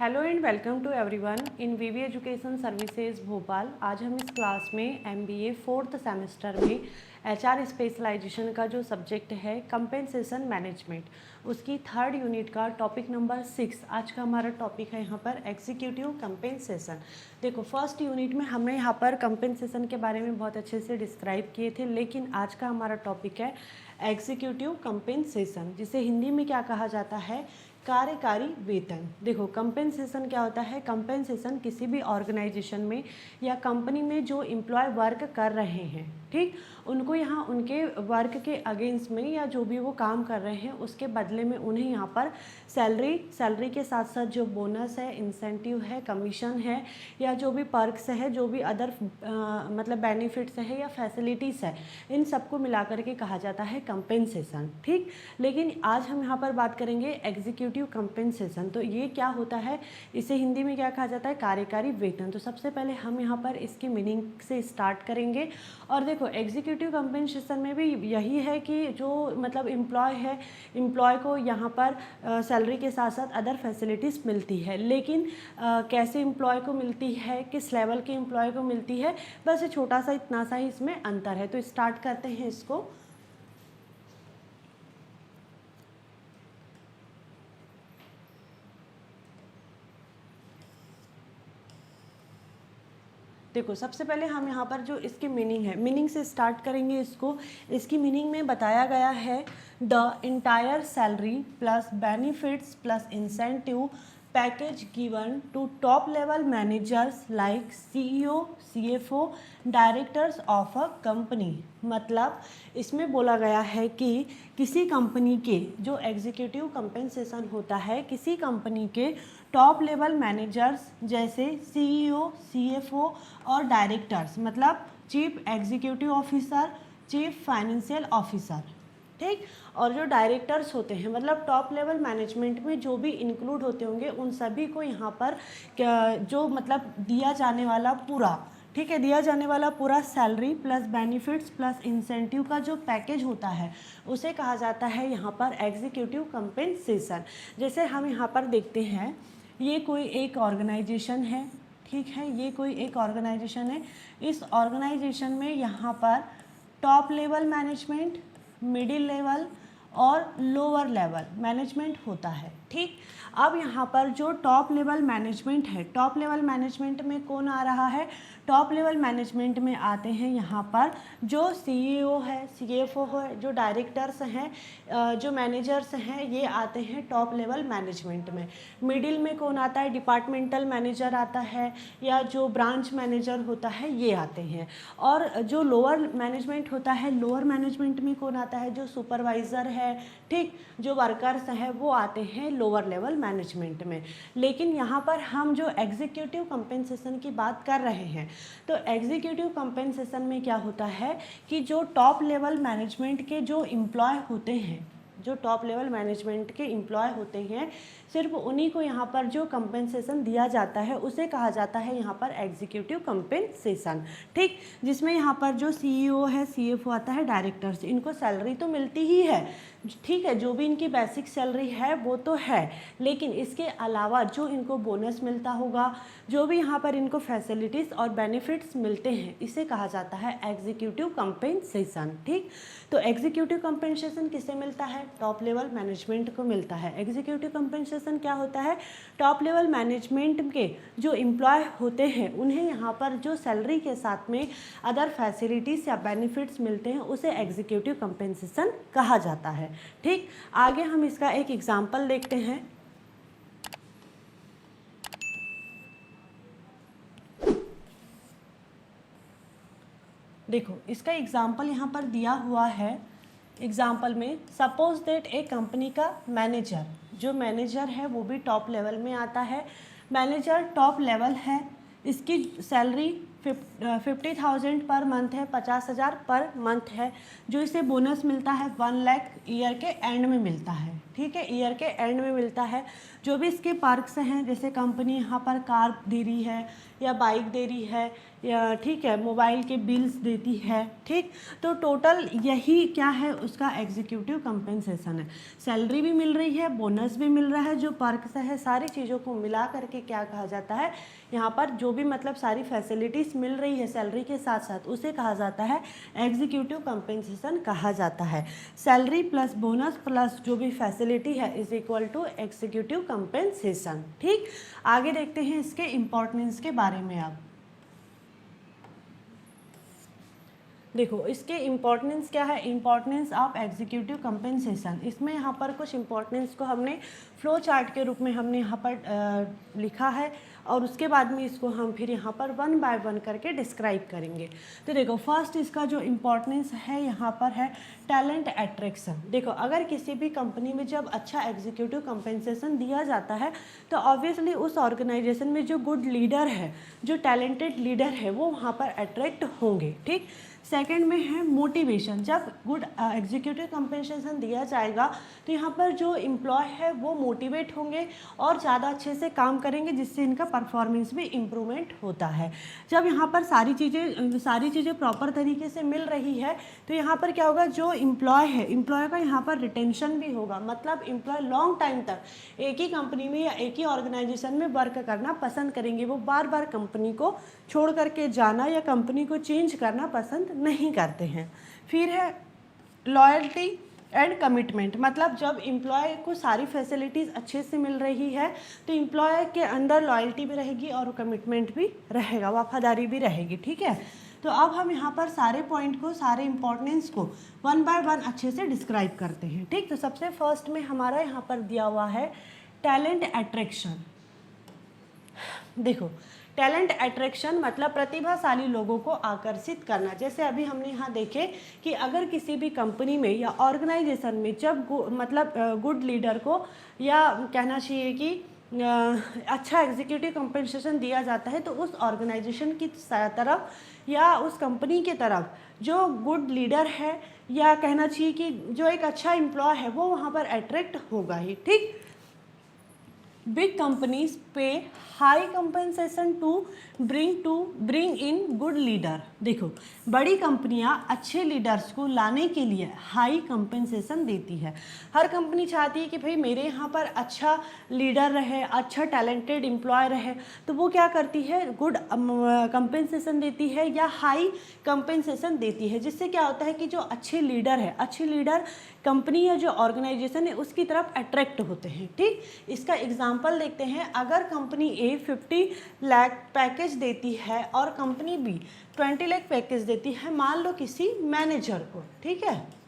Hello and welcome to everyone in VV education services Bhopal. आज हम इस क्लास में एमबीए 4th सेमेस्टर में एचआर स्पेशलाइजेशन का जो सब्जेक्ट है कंपेंसेशन मैनेजमेंट, उसकी 3rd यूनिट का टॉपिक नंबर 6 आज का हमारा टॉपिक है यहाँ पर एग्जीक्यूटिव कंपेंसेशन। देखो, फर्स्ट यूनिट में हमने यहाँ पर कंपेंसेशन के बारे में बहुत अच्छे से डिस्क्राइब किए थे, लेकिन आज का हमारा टॉपिक है एग्जीक्यूटिव कंपेंसेशन, जिसे हिंदी में क्या कहा जाता है, कार्यकारी वेतन। देखो, कंपेंसेशन क्या होता है? कंपेंसेशन किसी भी ऑर्गेनाइजेशन में या कंपनी में जो एम्प्लॉय वर्क कर रहे हैं, ठीक, उनको यहाँ उनके वर्क के अगेंस्ट में या जो भी वो काम कर रहे हैं उसके बदले में उन्हें यहाँ पर सैलरी के साथ साथ जो बोनस है, इंसेंटिव है, कमीशन है या जो भी पर्क्स है, जो भी अदर मतलब बेनिफिट्स है या फैसिलिटीज़ है, इन सबको मिला करके कहा जाता है कंपेंसेशन। ठीक, लेकिन आज हम यहाँ पर बात करेंगे एग्जीक्यूटिव कंपेंसेशन। तो ये क्या होता है, इसे हिंदी में क्या कहा जाता है, कार्यकारी वेतन। तो सबसे पहले हम यहाँ पर इसकी मीनिंग से स्टार्ट करेंगे। और देखो, एग्जीक्यूटिव कंपेंसेशन में भी यही है कि जो मतलब एम्प्लॉय है, एम्प्लॉय को यहाँ पर सैलरी के साथ साथ अदर फैसिलिटीज़ मिलती है, लेकिन कैसे एम्प्लॉय को मिलती है, किस लेवल के एम्प्लॉय को मिलती है, बस ये छोटा सा इतना सा ही इसमें अंतर है। तो स्टार्ट करते हैं इसको। देखो, सबसे पहले हम यहाँ पर जो इसकी मीनिंग है, मीनिंग से स्टार्ट करेंगे इसको। इसकी मीनिंग में बताया गया है the entire salary plus benefits plus incentive package given to top level managers like CEO, CFO, directors of a company. मतलब इसमें बोला गया है कि किसी कंपनी के जो एग्जीक्यूटिव कंपेंसेशन होता है, किसी कंपनी के टॉप लेवल मैनेजर्स जैसे सीईओ, सीएफओ और डायरेक्टर्स, मतलब chief executive officer, chief financial officer, ठीक, और जो डायरेक्टर्स होते हैं, मतलब टॉप लेवल मैनेजमेंट में जो भी इंक्लूड होते होंगे, उन सभी को यहाँ पर जो मतलब दिया जाने वाला पूरा, ठीक है, दिया जाने वाला पूरा salary plus benefits plus incentive का जो पैकेज होता है, उसे कहा जाता है यहाँ पर एग्जीक्यूटिव कंपेंसेशन। जैसे हम यहाँ पर देखते हैं, ये कोई एक ऑर्गेनाइजेशन है, ठीक है, ये कोई एक ऑर्गेनाइजेशन है। इस ऑर्गेनाइजेशन में यहाँ पर top level management, middle level और लोअर लेवल मैनेजमेंट होता है, ठीक। अब यहाँ पर जो टॉप लेवल मैनेजमेंट है, टॉप लेवल मैनेजमेंट में कौन आ रहा है, टॉप लेवल मैनेजमेंट में आते हैं यहाँ पर जो सीईओ है, सीएफओ है, जो डायरेक्टर्स हैं, जो मैनेजर्स हैं, ये आते हैं टॉप लेवल मैनेजमेंट में। मिडिल में कौन आता है, डिपार्टमेंटल मैनेजर आता है या जो ब्रांच मैनेजर होता है, ये आते हैं। और जो लोअर मैनेजमेंट होता है, लोअर मैनेजमेंट में कौन आता है, जो सुपरवाइज़र है, ठीक, जो वर्कर्स हैं, वो आते हैं लोअर लेवल मैनेजमेंट में। लेकिन यहाँ पर हम जो एग्जीक्यूटिव कंपेंसेशन की बात कर रहे हैं, तो एग्जीक्यूटिव कंपेंसेशन में क्या होता है कि जो टॉप लेवल मैनेजमेंट के जो एम्प्लॉय होते हैं, जो टॉप लेवल मैनेजमेंट के एम्प्लॉय होते हैं, सिर्फ उन्हीं को यहाँ पर जो कंपेंसेशन दिया जाता है, उसे कहा जाता है यहाँ पर एग्जीक्यूटिव कंपेंसेशन, ठीक। जिसमें यहाँ पर जो सीईओ है, सीएफओ आता है, डायरेक्टर्स, इनको सैलरी तो मिलती ही है, ठीक है, जो भी इनकी बेसिक सैलरी है वो तो है, लेकिन इसके अलावा जो इनको बोनस मिलता होगा, जो भी यहाँ पर इनको फैसिलिटीज़ और बेनिफिट्स मिलते हैं, इसे कहा जाता है एग्जीक्यूटिव कंपेंसेशन, ठीक। तो एग्जीक्यूटिव कंपेंसेशन किसे मिलता है, टॉप लेवल मैनेजमेंट को मिलता है। एग्जीक्यूटिव कंपेंसेशन क्या होता है, टॉप लेवल मैनेजमेंट के जो एम्प्लॉय होते हैं, उन्हें यहाँ पर जो सैलरी के साथ में अदर फैसिलिटीज़ या बेनिफिट्स मिलते हैं, उसे एग्जीक्यूटिव कंपेंसेशन कहा जाता है, ठीक। आगे हम इसका एक एग्जाम्पल देखते हैं। देखो, इसका एग्जाम्पल यहाँ पर दिया हुआ है। एग्जाम्पल में सपोज दैट एक कंपनी का मैनेजर, जो मैनेजर है वो भी टॉप लेवल में आता है। मैनेजर टॉप लेवल है, इसकी सैलरी 50,000 पर मंथ है, 50,000 पर मंथ है। जो इसे बोनस मिलता है 1 लाख ईयर के एंड में मिलता है, ठीक है, ईयर के एंड में मिलता है। जो भी इसके पर्क्स हैं, जैसे कंपनी यहाँ पर कार दे रही है या बाइक दे रही है या ठीक है मोबाइल के बिल्स देती है, ठीक। तो टोटल यही क्या है, उसका एग्जीक्यूटिव कंपेंसेशन है। सैलरी भी मिल रही है, बोनस भी मिल रहा है, जो पर्क्स है, सारी चीज़ों को मिला करके क्या कहा जाता है, यहाँ पर जो भी मतलब सारी फैसिलिटीज़ मिल रही है सैलरी के साथ साथ, उसे कहा जाता है एग्जीक्यूटिव कंपेंसेशन कहा जाता है। सैलरी प्लस बोनस प्लस जो भी फैसिलिटी है is equal to executive compensation, ठीक। आगे देखते हैं इसके इम्पोर्टेंस के बारे में। आप देखो इसके इम्पोर्टेंस क्या है, इम्पोर्टेंस ऑफ एग्जीक्यूटिव कंपेंसेशन। इसमें यहाँ पर कुछ इम्पोर्टेंस को हमने फ्लो चार्ट के रूप में हमने यहाँ पर लिखा है और उसके बाद में इसको हम फिर यहाँ पर 1 बाय 1 करके डिस्क्राइब करेंगे। तो देखो फर्स्ट इसका जो इम्पोर्टेंस है यहाँ पर है टैलेंट अट्रैक्शन। देखो अगर किसी भी कंपनी में जब अच्छा एग्जीक्यूटिव कंपेंसेशन दिया जाता है तो ऑब्वियसली उस ऑर्गेनाइजेशन में जो गुड लीडर है, जो टैलेंटेड लीडर है, वो वहाँ पर अट्रैक्ट होंगे, ठीक। सेकंड में है मोटिवेशन। जब गुड एग्जीक्यूटिव कंपेंसेशन दिया जाएगा तो यहाँ पर जो एम्प्लॉय है वो मोटिवेट होंगे और ज़्यादा अच्छे से काम करेंगे, जिससे इनका परफॉर्मेंस भी इम्प्रूवमेंट होता है। जब यहाँ पर सारी चीज़ें प्रॉपर तरीके से मिल रही है तो यहाँ पर क्या होगा, जो एम्प्लॉय है, एम्प्लॉय का यहाँ पर रिटेंशन भी होगा। मतलब एम्प्लॉय लॉन्ग टाइम तक एक ही कंपनी में या एक ही ऑर्गेनाइजेशन में वर्क करना पसंद करेंगे। वो बार बार कंपनी को छोड़ करके जाना या कंपनी को चेंज करना पसंद नहीं करते हैं। फिर है लॉयल्टी एंड कमिटमेंट। मतलब जब एम्प्लॉय को सारी फैसिलिटीज़ अच्छे से मिल रही है तो एम्प्लॉय के अंदर लॉयल्टी भी रहेगी और कमिटमेंट भी रहेगा, वफादारी भी रहेगी, ठीक है। तो अब हम यहाँ पर सारे पॉइंट को, सारे इंपॉर्टेंस को 1 बाय 1 अच्छे से डिस्क्राइब करते हैं, ठीक। तो सबसे फर्स्ट में हमारा यहाँ पर दिया हुआ है टैलेंट अट्रैक्शन। देखो टैलेंट अट्रैक्शन मतलब प्रतिभाशाली लोगों को आकर्षित करना। जैसे अभी हमने यहाँ देखे कि अगर किसी भी कंपनी में या ऑर्गेनाइजेशन में जब गुड लीडर को या कहना चाहिए कि अच्छा एग्जीक्यूटिव कंपेंसेशन दिया जाता है तो उस ऑर्गेनाइजेशन की तरफ या उस कंपनी की तरफ जो गुड लीडर है या कहना चाहिए कि जो एक अच्छा एम्प्लॉय है वो वहाँ पर अट्रैक्ट होगा ही, ठीक। Big companies pay high compensation to bring in good leader. देखो बड़ी कंपनियां अच्छे लीडर्स को लाने के लिए हाई कंपेंसेशन देती है। हर कंपनी चाहती है कि भाई मेरे यहाँ पर अच्छा लीडर रहे, अच्छा टैलेंटेड एम्प्लॉय रहे, तो वो क्या करती है, गुड कंपेंसेशन देती है या हाई कंपेंसेशन देती है। जिससे क्या होता है कि जो अच्छे लीडर है, अच्छे लीडर कंपनी या जो ऑर्गेनाइजेशन है उसकी तरफ अट्रैक्ट होते हैं, ठीक। इसका एग्जांपल देखते हैं। अगर कंपनी ए 50 लाख पैकेज देती है और कंपनी बी 20 लाख पैकेज देती है, मान लो किसी मैनेजर को, ठीक है,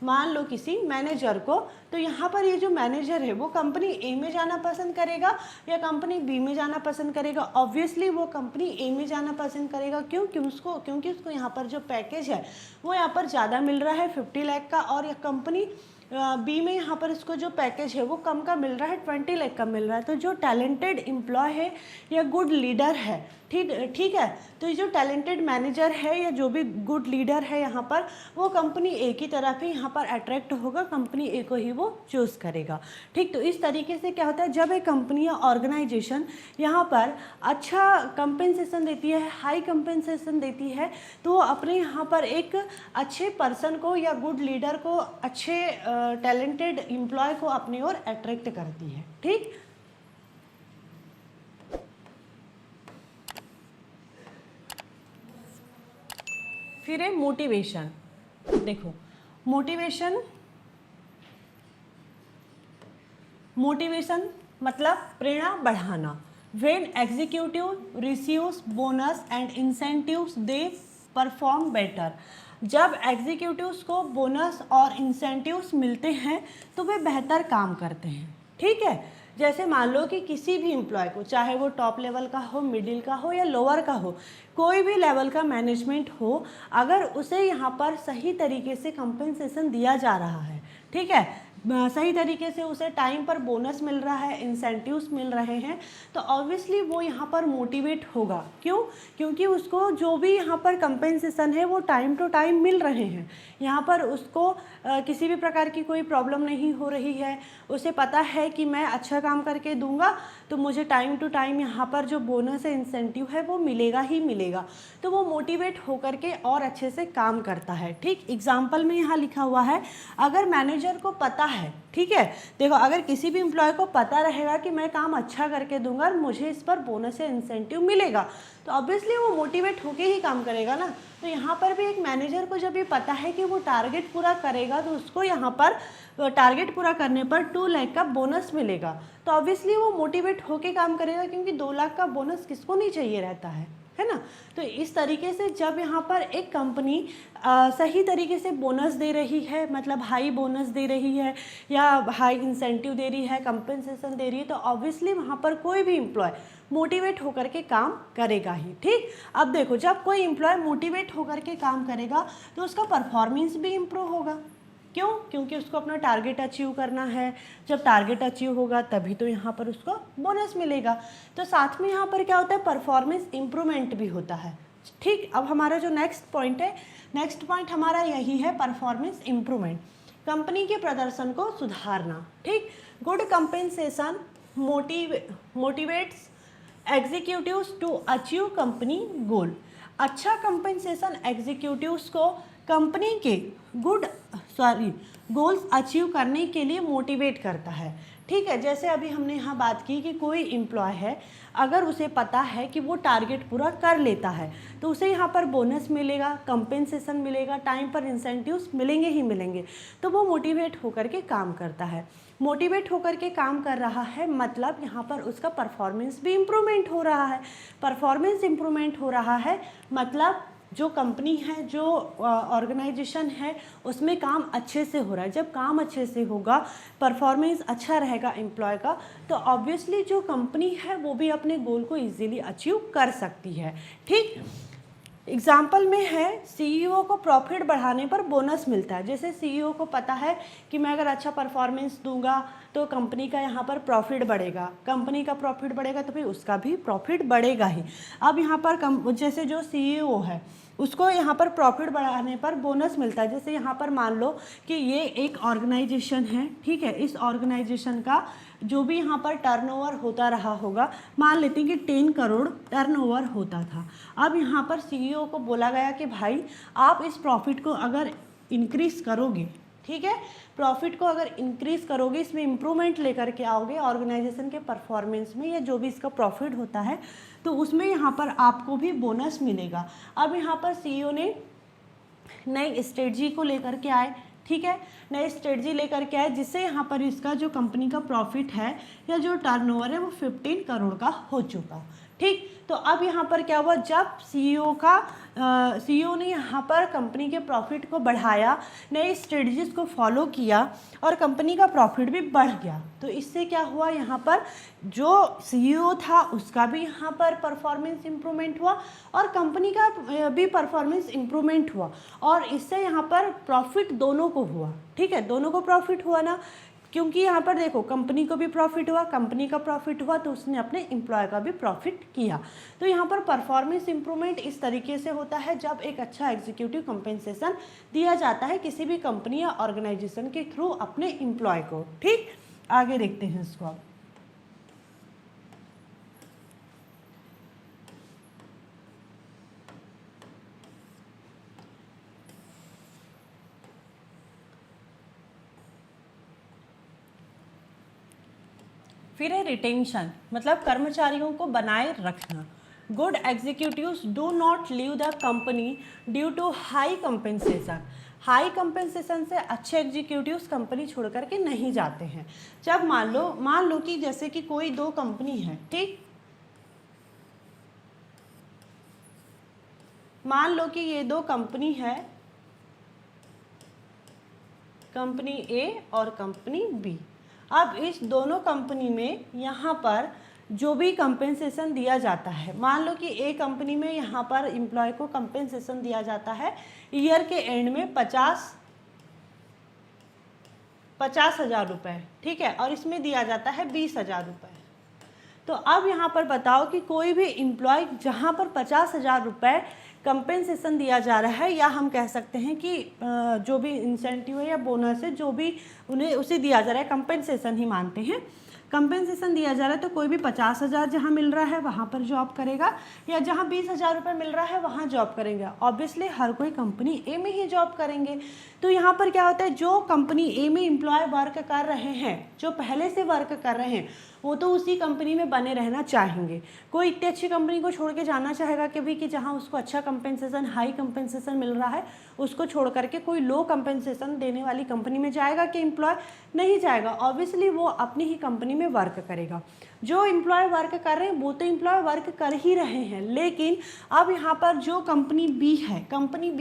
मान लो किसी मैनेजर को, तो यहाँ पर ये जो मैनेजर है वो कंपनी ए में जाना पसंद करेगा या कंपनी बी में जाना पसंद करेगा। ऑब्वियसली वो कंपनी ए में जाना पसंद करेगा। क्योंकि उसको यहाँ पर जो पैकेज है वो यहाँ पर ज़्यादा मिल रहा है 50 लाख का, और यह कंपनी बी में यहाँ पर इसको जो पैकेज है वो कम का मिल रहा है, 20 लाख का मिल रहा है। तो जो टैलेंटेड एम्प्लॉय है या गुड लीडर है, ठीक है, तो ये जो टैलेंटेड मैनेजर है या जो भी गुड लीडर है यहाँ पर, वो कंपनी ए की तरफ ही यहाँ पर अट्रैक्ट होगा, कंपनी ए को ही वो चूज़ करेगा, ठीक। तो इस तरीके से क्या होता है, जब एक कंपनी या ऑर्गेनाइजेशन यहाँ पर अच्छा कंपेंसेशन देती है, हाई कंपेंसेशन देती है, तो वो अपने यहाँ पर एक अच्छे पर्सन को या गुड लीडर को, अच्छे टैलेंटेड एम्प्लॉय को अपनी ओर अट्रैक्ट करती है, ठीक। फिर है मोटिवेशन। देखो मोटिवेशन मतलब प्रेरणा बढ़ाना। When executive receives bonus and incentives they perform better. जब एग्जीक्यूटिव्स को बोनस और इंसेंटिव्स मिलते हैं तो वे बेहतर काम करते हैं, ठीक है। जैसे मान लो कि किसी भी एम्प्लॉय को, चाहे वो टॉप लेवल का हो, मिडिल का हो या लोअर का हो, कोई भी लेवल का मैनेजमेंट हो, अगर उसे यहाँ पर सही तरीके से कंपेंसेशन दिया जा रहा है, ठीक है, सही तरीके से उसे टाइम पर बोनस मिल रहा है, इंसेंटिव्स मिल रहे हैं, तो ऑब्वियसली वो यहाँ पर मोटिवेट होगा। क्यों? क्योंकि उसको जो भी यहाँ पर कंपेंसेशन है वो टाइम टू टाइम मिल रहे हैं, यहाँ पर उसको किसी भी प्रकार की कोई प्रॉब्लम नहीं हो रही है। उसे पता है कि मैं अच्छा काम करके दूंगा तो मुझे टाइम टू टाइम यहाँ पर जो बोनस है, इंसेंटिव है, वो मिलेगा ही मिलेगा। तो वो मोटिवेट होकर के और अच्छे से काम करता है। ठीक, एग्जाम्पल में यहाँ लिखा हुआ है, अगर मैनेजर को पता है, ठीक है, देखो अगर किसी भी एम्प्लॉय को पता रहेगा कि मैं काम अच्छा करके दूंगा और मुझे इस पर बोनस या इंसेंटिव मिलेगा, तो ऑब्वियसली वो मोटिवेट होके ही काम करेगा ना। तो यहाँ पर भी एक मैनेजर को जब ये पता है कि वो टारगेट पूरा करेगा तो उसको यहाँ पर टारगेट पूरा करने पर 2 लाख का बोनस मिलेगा, तो ऑब्वियसली वो मोटिवेट होके काम करेगा, क्योंकि 2 लाख का बोनस किसको नहीं चाहिए रहता है ना। तो इस तरीके से जब यहाँ पर एक कंपनी सही तरीके से बोनस दे रही है, मतलब हाई बोनस दे रही है या हाई इंसेंटिव दे रही है, कंपेंसेशन दे रही है, तो ऑब्वियसली वहाँ पर कोई भी एम्प्लॉय मोटिवेट होकर के काम करेगा ही। ठीक, अब देखो जब कोई एम्प्लॉय मोटिवेट होकर के काम करेगा तो उसका परफॉर्मेंस भी इम्प्रूव होगा। क्यों? क्योंकि उसको अपना टारगेट अचीव करना है। जब टारगेट अचीव होगा तभी तो यहाँ पर उसको बोनस मिलेगा। तो साथ में यहाँ पर क्या होता है, परफॉर्मेंस इम्प्रूवमेंट भी होता है। ठीक, अब हमारा जो नेक्स्ट पॉइंट हमारा यही है, परफॉर्मेंस इम्प्रूवमेंट, कंपनी के प्रदर्शन को सुधारना। ठीक, good compensation motivates executives to achieve company goal. अच्छा कंपेंसेशन एग्जीक्यूटिव्स को कंपनी के गोल्स अचीव करने के लिए मोटिवेट करता है। ठीक है, जैसे अभी हमने यहाँ बात की कि कोई एम्प्लॉय है, अगर उसे पता है कि वो टारगेट पूरा कर लेता है तो उसे यहाँ पर बोनस मिलेगा, कंपेंसेशन मिलेगा, टाइम पर इंसेंटिव्स मिलेंगे ही मिलेंगे, तो वो मोटिवेट होकर के काम करता है। मोटिवेट होकर के काम कर रहा है मतलब यहाँ पर उसका परफॉर्मेंस भी इम्प्रूवमेंट हो रहा है। परफॉर्मेंस इम्प्रूवमेंट हो रहा है मतलब जो कंपनी है, जो ऑर्गेनाइजेशन है, उसमें काम अच्छे से हो रहा है। जब काम अच्छे से होगा, परफॉर्मेंस अच्छा रहेगा एम्प्लॉय का, तो ऑब्वियसली जो कंपनी है वो भी अपने गोल को इजीली अचीव कर सकती है। ठीक, एग्जाम्पल में है सीईओ को प्रॉफिट बढ़ाने पर बोनस मिलता है। जैसे सीईओ को पता है कि मैं अगर अच्छा परफॉर्मेंस दूंगा तो कंपनी का यहाँ पर प्रॉफिट बढ़ेगा, कंपनी का प्रॉफिट बढ़ेगा तो फिर उसका भी प्रॉफिट बढ़ेगा ही। अब यहाँ पर जैसे जो सीईओ है उसको यहाँ पर प्रॉफिट बढ़ाने पर बोनस मिलता है। जैसे यहाँ पर मान लो कि ये एक ऑर्गेनाइजेशन है, ठीक है, इस ऑर्गेनाइजेशन का जो भी यहाँ पर टर्नओवर होता रहा होगा, मान लेते हैं कि 10 करोड़ टर्नओवर होता था। अब यहाँ पर सीईओ को बोला गया कि भाई आप इस प्रॉफिट को अगर इंक्रीज़ करोगे, ठीक है, प्रॉफिट को अगर इंक्रीज़ करोगे, इसमें इम्प्रूवमेंट लेकर के आओगे ऑर्गेनाइजेशन के परफॉर्मेंस में, या जो भी इसका प्रॉफिट होता है तो उसमें यहाँ पर आपको भी बोनस मिलेगा। अब यहाँ पर सीईओ ने नई स्ट्रेटजी को लेकर के आए, ठीक है, नई स्ट्रेटजी लेकर के आए जिससे यहाँ पर इसका जो कंपनी का प्रॉफिट है या जो टर्नओवर है वो 15 करोड़ का हो चुका। ठीक, तो अब यहाँ पर क्या हुआ, जब सीईओ ने यहाँ पर कंपनी के प्रॉफिट को बढ़ाया, नई स्ट्रेटजीज को फॉलो किया और कंपनी का प्रॉफिट भी बढ़ गया, तो इससे क्या हुआ, यहाँ पर जो सीईओ था उसका भी यहाँ पर परफॉर्मेंस इम्प्रूवमेंट हुआ और कंपनी का भी परफॉर्मेंस इम्प्रूवमेंट हुआ, और इससे यहाँ पर प्रॉफिट दोनों को हुआ। ठीक है, दोनों को प्रॉफिट हुआ ना, क्योंकि यहाँ पर देखो कंपनी को भी प्रॉफिट हुआ, कंपनी का प्रॉफिट हुआ तो उसने अपने एम्प्लॉय का भी प्रॉफिट किया। तो यहाँ पर परफॉर्मेंस इम्प्रूवमेंट इस तरीके से होता है जब एक अच्छा एग्जीक्यूटिव कंपेंसेशन दिया जाता है किसी भी कंपनी या ऑर्गेनाइजेशन के थ्रू अपने एम्प्लॉय को। ठीक, आगे देखते हैं इसको अब। फिर है रिटेंशन, मतलब कर्मचारियों को बनाए रखना। Good executives do not leave the company due to high compensation. High compensation से अच्छे एग्जीक्यूटिव्स कंपनी छोड़ करके नहीं जाते हैं। जब मान लो कि जैसे कि कोई दो कंपनी है, ठीक, मान लो कि ये दो कंपनी है, कंपनी ए और कंपनी बी। अब इस दोनों कंपनी में यहाँ पर जो भी कंपेंसेशन दिया जाता है, मान लो कि ए कंपनी में यहाँ पर एम्प्लॉय को कंपेंसेशन दिया जाता है ईयर के एंड में 50 50,000 रुपये, ठीक है, और इसमें दिया जाता है 20,000 रुपये। तो अब यहाँ पर बताओ कि कोई भी एम्प्लॉय जहाँ पर 50,000 रुपये कंपेंसेशन दिया जा रहा है, या हम कह सकते हैं कि जो भी इंसेंटिव है या बोनस है जो भी उन्हें उसे दिया जा रहा है, कंपेंसेशन ही मानते हैं, कंपेंसेशन दिया जा रहा है, तो कोई भी 50,000 जहाँ मिल रहा है वहाँ पर जॉब करेगा, या जहाँ 20,000 रुपये मिल रहा है वहाँ जॉब करेंगे। ऑब्वियसली हर कोई कंपनी ए में ही जॉब करेंगे। तो यहाँ पर क्या होता है, जो कंपनी ए में एम्प्लॉय वर्क कर रहे हैं, जो पहले से वर्क कर रहे हैं, वो तो उसी कंपनी में बने रहना चाहेंगे। कोई इतनी अच्छी कंपनी को छोड़ के जाना चाहेगा कि जहाँ उसको अच्छा कंपेंसेशन, हाई कंपेंसेशन मिल रहा है, उसको छोड़ करके कोई लो कंपेंसेशन देने वाली कंपनी में जाएगा कि एम्प्लॉय? नहीं जाएगा। ऑब्वियसली वो अपनी ही कंपनी में वर्क करेगा। जो एम्प्लॉय वर्क कर रहे हैं वो तो एम्प्लॉय वर्क कर ही रहे हैं, लेकिन अब यहाँ पर जो कंपनी बी है, कंपनी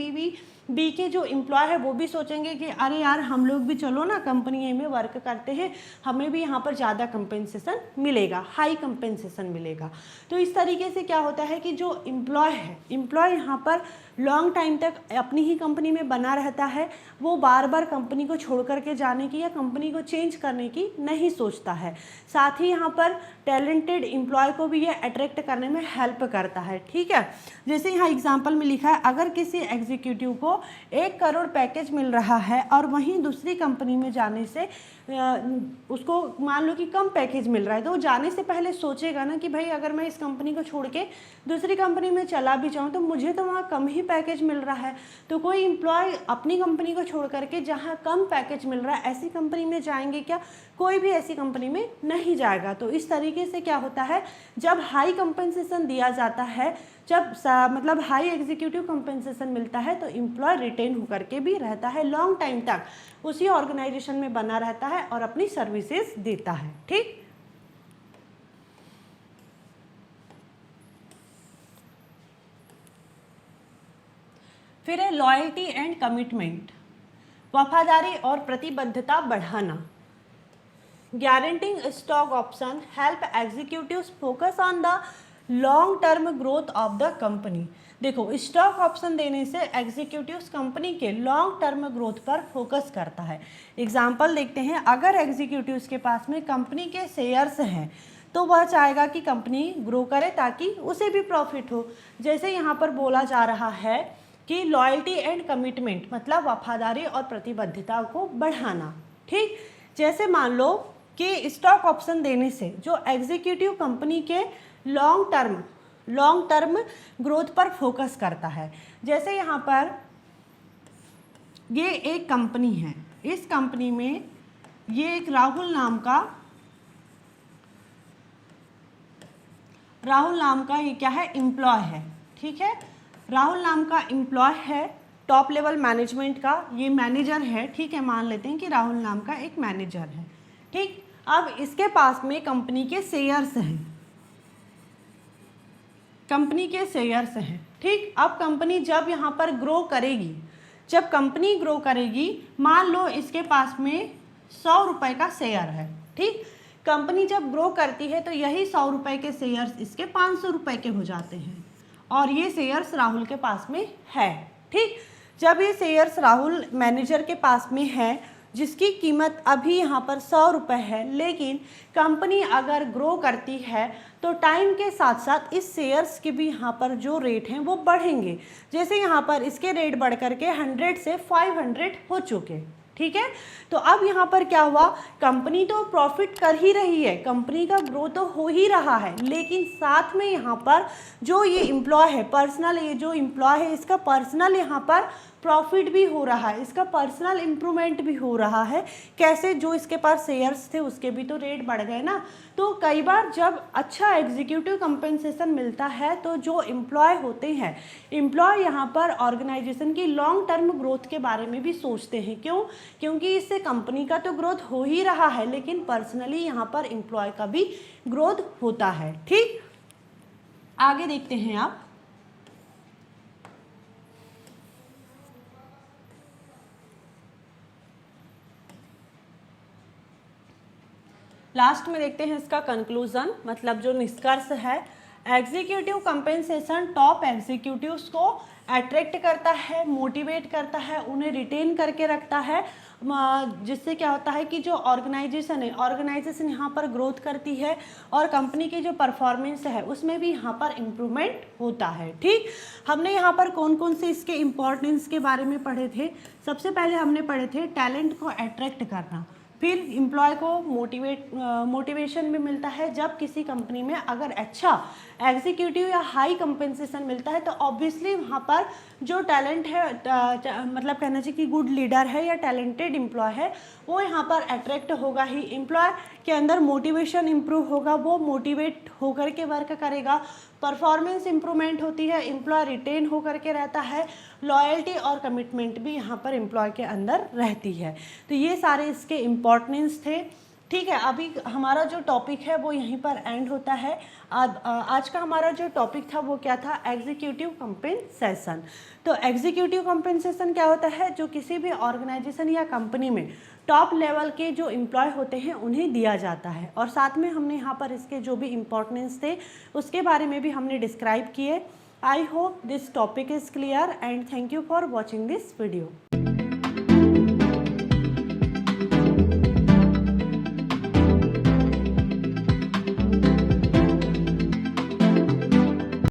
बी के जो एम्प्लॉय है वो भी सोचेंगे कि अरे यार हम लोग भी चलो ना कंपनी ए में वर्क करते हैं, हमें भी यहाँ पर ज़्यादा कंपेंसेशन मिलेगा, हाई कंपेंसेशन मिलेगा। तो इस तरीके से क्या होता है कि जो एम्प्लॉय है, एम्प्लॉय यहाँ पर लॉन्ग टाइम तक अपनी ही कंपनी में बना रहता है, वो बार बार कंपनी को छोड़ करके जाने की या कंपनी को चेंज करने की नहीं सोचता है। साथ ही यहाँ पर टैलेंटेड एम्प्लॉय को भी ये अट्रैक्ट करने में हेल्प करता है, ठीक है। जैसे यहाँ एग्जांपल में लिखा है, अगर किसी एग्जीक्यूटिव को 1 करोड़ पैकेज मिल रहा है और वहीं दूसरी कंपनी में जाने से उसको मान लो कि कम पैकेज मिल रहा है, तो वो जाने से पहले सोचेगा ना कि भाई अगर मैं इस कंपनी को छोड़ के दूसरी कंपनी में चला भी जाऊँ तो मुझे तो वहाँ कम ही पैकेज मिल रहा है। तो कोई एम्प्लॉय अपनी कंपनी को छोड़ करके जहाँ कम पैकेज मिल रहा है ऐसी कंपनी में जाएंगे क्या? कोई भी ऐसी कंपनी में नहीं जाएगा। तो इस तरीके से क्या होता है, जब हाई कंपेंसेशन दिया जाता है, जब मतलब हाई एग्जीक्यूटिव कंपेंसेशन मिलता है, तो एम्प्लॉय रिटेन होकर के भी रहता है, लॉन्ग टाइम तक उसी ऑर्गेनाइजेशन में बना रहता है और अपनी सर्विसेज देता है, ठीक। फिर है लॉयल्टी एंड कमिटमेंट, वफादारी और प्रतिबद्धता बढ़ाना। Guaranteeing stock option help executives focus on the long term growth of the company. देखो, स्टॉक ऑप्शन देने से एग्जीक्यूटिव्स कंपनी के लॉन्ग टर्म ग्रोथ पर फोकस करता है। एग्जाम्पल देखते हैं, अगर एग्जीक्यूटिव्स के पास में कंपनी के शेयर्स हैं तो वह चाहेगा कि कंपनी ग्रो करे ताकि उसे भी प्रॉफिट हो। जैसे यहाँ पर बोला जा रहा है कि लॉयल्टी एंड कमिटमेंट मतलब वफादारी और प्रतिबद्धता को बढ़ाना, ठीक। जैसे मान लो कि स्टॉक ऑप्शन देने से जो एग्जीक्यूटिव कंपनी के लॉन्ग टर्म ग्रोथ पर फोकस करता है। जैसे यहाँ पर ये एक कंपनी है, इस कंपनी में ये एक राहुल नाम का ये क्या है, एम्प्लॉय है, ठीक है। राहुल नाम का एम्प्लॉय है टॉप लेवल मैनेजमेंट का, ये मैनेजर है, ठीक है। मान लेते हैं कि राहुल नाम का एक मैनेजर है, ठीक। अब इसके पास में कंपनी के शेयर्स हैं, ठीक। अब कंपनी जब यहाँ पर ग्रो करेगी, जब कंपनी ग्रो करेगी, मान लो इसके पास में 100 रुपये का शेयर है, ठीक। कंपनी जब ग्रो करती है तो यही 100 रुपये के शेयर्स इसके 500 रुपये के हो जाते हैं और ये शेयर्स राहुल के पास में है, ठीक। जब ये शेयर्स राहुल मैनेजर के पास में है जिसकी कीमत अभी यहाँ पर 100 रुपये है, लेकिन कंपनी अगर ग्रो करती है तो टाइम के साथ साथ इस शेयर्स के भी यहाँ पर जो रेट हैं वो बढ़ेंगे। जैसे यहाँ पर इसके रेट बढ़ करके 100 से 500 हो चुके, ठीक है। तो अब यहाँ पर क्या हुआ, कंपनी तो प्रॉफिट कर ही रही है, कंपनी का ग्रो तो हो ही रहा है, लेकिन साथ में यहाँ पर जो ये एम्प्लॉय है पर्सनल, ये जो एम्प्लॉय है इसका पर्सनल यहाँ पर प्रॉफिट भी हो रहा है, इसका पर्सनल इम्प्रूवमेंट भी हो रहा है। कैसे, जो इसके पास शेयर्स थे उसके भी तो रेट बढ़ गए ना। तो कई बार जब अच्छा एग्जीक्यूटिव कंपेंसेशन मिलता है तो जो एम्प्लॉय होते हैं, एम्प्लॉय यहाँ पर ऑर्गेनाइजेशन की लॉन्ग टर्म ग्रोथ के बारे में भी सोचते हैं। क्यों? क्योंकि इससे कंपनी का तो ग्रोथ हो ही रहा है, लेकिन पर्सनली यहाँ पर एम्प्लॉय का भी ग्रोथ होता है, ठीक। आगे देखते हैं आप, लास्ट में देखते हैं इसका कंक्लूजन, मतलब जो निष्कर्ष है। एग्जीक्यूटिव कंपेंसेशन टॉप एग्जीक्यूटिव्स को अट्रैक्ट करता है, मोटिवेट करता है, उन्हें रिटेन करके रखता है, जिससे क्या होता है कि जो ऑर्गेनाइजेशन है, ऑर्गेनाइजेशन यहाँ पर ग्रोथ करती है और कंपनी की जो परफॉर्मेंस है उसमें भी यहाँ पर इम्प्रूवमेंट होता है। ठीक, हमने यहाँ पर कौन कौन से इसके इम्पोर्टेंस के बारे में पढ़े थे। सबसे पहले हमने पढ़े थे टैलेंट को अट्रैक्ट करना, फिर एम्प्लॉय को मोटिवेशन भी मिलता है। जब किसी कंपनी में अगर अच्छा एग्जीक्यूटिव या हाई कंपेंसेशन मिलता है तो ऑब्वियसली वहाँ पर जो टैलेंट है, मतलब कहना चाहिए कि गुड लीडर है या टैलेंटेड एम्प्लॉय है, वो यहाँ पर अट्रैक्ट होगा ही। एम्प्लॉय के अंदर मोटिवेशन इम्प्रूव होगा, वो मोटिवेट होकर के वर्क करेगा, परफॉर्मेंस इम्प्रूवमेंट होती है, एम्प्लॉय रिटेन होकर के रहता है, लॉयल्टी और कमिटमेंट भी यहाँ पर एम्प्लॉय के अंदर रहती है। तो ये सारे इसके इम्पोर्टेंस थे। ठीक है, अभी हमारा जो टॉपिक है वो यहीं पर एंड होता है। आज का हमारा जो टॉपिक था वो क्या था, एग्जीक्यूटिव कंपेंसेशन। तो एग्जीक्यूटिव कंपेंसेशन क्या होता है, जो किसी भी ऑर्गेनाइजेशन या कंपनी में टॉप लेवल के जो एम्प्लॉय होते हैं उन्हें दिया जाता है। और साथ में हमने यहाँ पर इसके जो भी इम्पोर्टेंस थे उसके बारे में भी हमने डिस्क्राइब किए। I hope this topic is clear and thank you for watching this video.